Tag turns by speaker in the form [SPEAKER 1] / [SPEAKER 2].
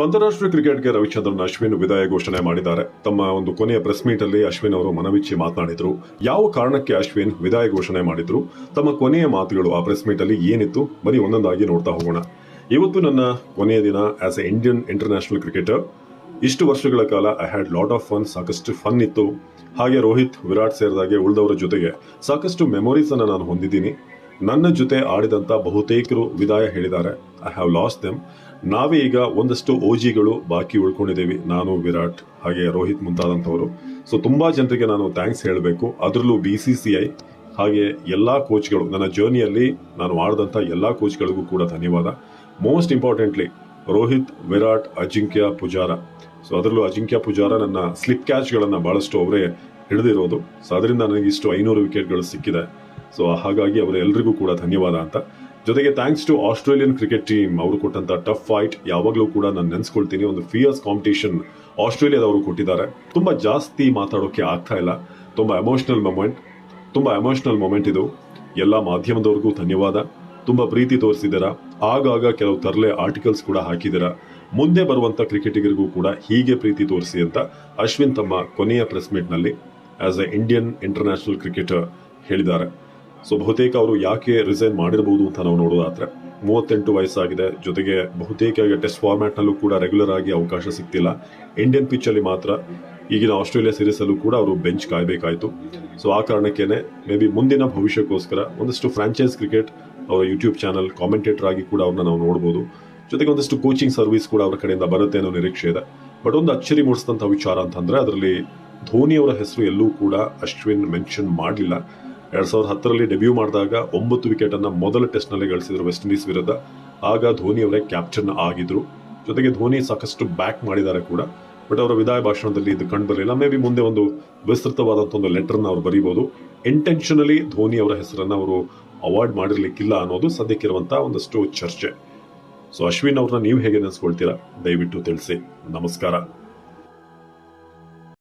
[SPEAKER 1] ಅಂತಾರಾಷ್ಟ್ರೀಯ ಕ್ರಿಕೆಟ್ಗೆ ರವಿಚಂದ್ರನ್ ಅಶ್ವಿನ್ ವಿದಾಯ ಘೋಷಣೆ ಮಾಡಿದ್ದಾರೆ. ತಮ್ಮ ಒಂದು ಕೊನೆಯ ಪ್ರೆಸ್ ಮೀಟ್ ಅಲ್ಲಿ ಅಶ್ವಿನ್ ಅವರು ಮನವಿಚ್ಚಿ ಮಾತನಾಡಿದ್ರು. ಯಾವ ಕಾರಣಕ್ಕೆ ಅಶ್ವಿನ್ ವಿದಾಯ ಘೋಷಣೆ ಮಾಡಿದ್ರು, ತಮ್ಮ ಕೊನೆಯ ಮಾತುಗಳು ಆ ಪ್ರೆಸ್ ಮೀಟ್ ಅಲ್ಲಿ ಏನಿತ್ತು, ಬರೀ ಒಂದೊಂದಾಗಿ ನೋಡ್ತಾ ಹೋಗೋಣ. ಇವತ್ತು ನನ್ನ ಕೊನೆಯ ದಿನ as A Indian international cricketer. ಇಷ್ಟು ವರ್ಷಗಳ ಕಾಲ I had lot of fun, ಸಾಕಷ್ಟು ಫನ್ ಇತ್ತು. ಹಾಗೆ ರೋಹಿತ್, ವಿರಾಟ್ ಸೇರಿದಾಗೆ ಉಳಿದವರ ಜೊತೆಗೆ ಸಾಕಷ್ಟು ಮೆಮೊರೀಸ್ ಅನ್ನ ನಾನು ಹೊಂದಿದ್ದೀನಿ. ನನ್ನ ಜೊತೆ ಆಡಿದಂತ ಬಹುತೇಕರು ವಿದಾಯ ಹೇಳಿದ್ದಾರೆ. I have lost them. ನಾವೇ ಈಗ ಒಂದಷ್ಟು ಓಜಿಗಳು ಬಾಕಿ ಉಳ್ಕೊಂಡಿದ್ದೀವಿ, ನಾನು, ವಿರಾಟ್, ಹಾಗೆ ರೋಹಿತ್ ಮುಂತಾದಂಥವರು. ಸೊ ತುಂಬಾ ಜನರಿಗೆ ನಾನು ಥ್ಯಾಂಕ್ಸ್ ಹೇಳಬೇಕು. ಅದರಲ್ಲೂ BCCI ಹಾಗೆ ಎಲ್ಲಾ ಕೋಚ್ಗಳು, ನನ್ನ ಜರ್ನಿಯಲ್ಲಿ ನಾನು ಆಡಿದಂಥ ಎಲ್ಲಾ ಕೋಚ್ಗಳಿಗೂ ಕೂಡ ಧನ್ಯವಾದ. Most importantly Rohit, Virat, Ajinkya Pujara. So ಅದರಲ್ಲೂ ಅಜಿಂಕ್ಯ ಪೂಜಾರ ನನ್ನ ಸ್ಲಿಪ್ ಕ್ಯಾಚ್ಗಳನ್ನು ಬಹಳಷ್ಟು ಅವರೇ ಹಿಡಿದಿರೋದು. ಸೊ ಅದರಿಂದ ನನಗೆ ಇಷ್ಟು 500 ವಿಕೆಟ್ಗಳು ಸಿಕ್ಕಿದೆ. ಸೊ ಹಾಗಾಗಿ ಅವರೆಲ್ಲರಿಗೂ ಕೂಡ ಧನ್ಯವಾದ ಅಂತ. ಜೊತೆಗೆ thanks to Australian cricket team. ಅವರು ಕೊಟ್ಟಂತ ಟಫ್ ಫೈಟ್ ಯಾವಾಗಲೂ ಕೂಡ ನಾನು ನೆನೆಸ್ಕೊಳ್ತೀನಿ. ಒಂದು ಫಿಯರ್ಸ್ ಕಾಂಪಿಟೇಷನ್ ಆಸ್ಟ್ರೇಲಿಯಾದವರು ಕೊಟ್ಟಿದ್ದಾರೆ. ತುಂಬಾ ಜಾಸ್ತಿ ಮಾತಾಡೋಕೆ ಆಗ್ತಾ ಇಲ್ಲ. ತುಂಬಾ ಎಮೋಷನಲ್ ಮೊಮೆಂಟ್ ಇದು. ಎಲ್ಲ ಮಾಧ್ಯಮದವ್ರಿಗೂ ಧನ್ಯವಾದ. ತುಂಬಾ ಪ್ರೀತಿ ತೋರಿಸಿದ್ದೀರಾ. ಆಗಾಗ ಕೆಲವು ತರಲೆ ಆರ್ಟಿಕಲ್ಸ್ ಕೂಡ ಹಾಕಿದ್ದೀರಾ. ಮುಂದೆ ಬರುವಂತ ಕ್ರಿಕೆಟಿಗರಿಗೂ ಕೂಡ ಹೀಗೆ ಪ್ರೀತಿ ತೋರಿಸಿ ಅಂತ ಅಶ್ವಿನ್ ತಮ್ಮ ಕೊನೆಯ ಪ್ರೆಸ್ ಮೀಟ್ ನಲ್ಲಿ as A Indian international cricketer ಹೇಳಿದ್ದಾರೆ. ಸೊ ಬಹುತೇಕ ಅವರು ಯಾಕೆ ರಿಸೈನ್ ಮಾಡಿರಬಹುದು ಅಂತ ನಾವು ನೋಡೋದಾದ್ರೆ, 38 ವಯಸ್ಸಾಗಿದೆ. ಜೊತೆಗೆ ಬಹುತೇಕ ಟೆಸ್ಟ್ ಫಾರ್ಮ್ಯಾಟ್ ನಲ್ಲೂ ಕೂಡ ರೆಗ್ಯುಲರ್ ಆಗಿ ಅವಕಾಶ ಸಿಗ್ತಿಲ್ಲ. ಇಂಡಿಯನ್ ಪಿಚ್ ಅಲ್ಲಿ ಮಾತ್ರ ಈಗಿನ ಆಸ್ಟ್ರೇಲಿಯಾ ಸೀರೀಸ್ ಅಲ್ಲೂ ಕೂಡ ಅವರು ಬೆಂಚ್ ಕಾಯಬೇಕಾಯ್ತು. ಸೊ ಆ ಕಾರಣಕ್ಕೇನೆ ಮೇ ಬಿ ಮುಂದಿನ ಭವಿಷ್ಯಕ್ಕೋಸ್ಕರ ಒಂದಷ್ಟು ಫ್ರಾಂಚೈಸ್ ಕ್ರಿಕೆಟ್ ಅವರ ಯೂಟ್ಯೂಬ್ ಚಾನಲ್ ಕಾಮೆಂಟೇಟರ್ ಆಗಿ ಕೂಡ ಅವ್ರನ್ನ ನಾವು ನೋಡಬಹುದು. ಜೊತೆಗೆ ಒಂದಷ್ಟು ಕೋಚಿಂಗ್ ಸರ್ವಿಸ್ ಕೂಡ ಅವರ ಕಡೆಯಿಂದ ಬರುತ್ತೆ ಅನ್ನೋ ನಿರೀಕ್ಷೆ ಇದೆ. ಬಟ್ ಒಂದು ಅಚ್ಚರಿ ಮೂಡಿಸಿದಂಥ ವಿಚಾರ ಅಂತಂದ್ರೆ, ಅದರಲ್ಲಿ ಧೋನಿ ಅವರ ಹೆಸರು ಎಲ್ಲೂ ಕೂಡ ಅಶ್ವಿನ್ ಮೆನ್ಷನ್ ಮಾಡಲಿಲ್ಲ. 2010ರಲ್ಲಿ ಡೆಬ್ಯೂ ಮಾಡಿದಾಗ 9 ವಿಕೆಟ್ ಅನ್ನ ಮೊದಲ ಟೆಸ್ಟ್ ನಲ್ಲಿ ಗಳಿಸಿದ್ರು ವೆಸ್ಟ್ ಇಂಡೀಸ್ ವಿರುದ್ಧ. ಆಗ ಧೋನಿ ಅವರೇ ಕ್ಯಾಪ್ಟನ್ ಆಗಿದ್ರು. ಜೊತೆಗೆ ಧೋನಿ ಸಾಕಷ್ಟು ಬ್ಯಾಕ್ ಮಾಡಿದ್ದಾರೆ ಕೂಡ. ಬಟ್ ಅವರ ವಿದಾಯ ಭಾಷಣದಲ್ಲಿ ಇದು ಕಂಡು ಬರಲಿಲ್ಲ. ಮೇ ಬಿ ಮುಂದೆ ಒಂದು ವಿಸ್ತೃತವಾದಂಥ ಒಂದು ಲೆಟರ್ನ ಅವ್ರು ಬರೀಬಹುದು. ಇಂಟೆನ್ಷನಲಿ ಧೋನಿ ಅವರ ಹೆಸರನ್ನ ಅವರು ಅವಾಯ್ಡ್ ಮಾಡಿರ್ಲಿಕ್ಕಿಲ್ಲ ಅನ್ನೋದು ಸದ್ಯಕ್ಕಿರುವಂತಹ ಒಂದಷ್ಟು ಚರ್ಚೆ. ಸೊ ಅಶ್ವಿನ್ ಅವ್ರನ್ನ ನೀವು ಹೇಗೆ ನೆನೆಸ್ಕೊಳ್ತೀರಾ, ದಯವಿಟ್ಟು ತಿಳಿಸಿ. ನಮಸ್ಕಾರ.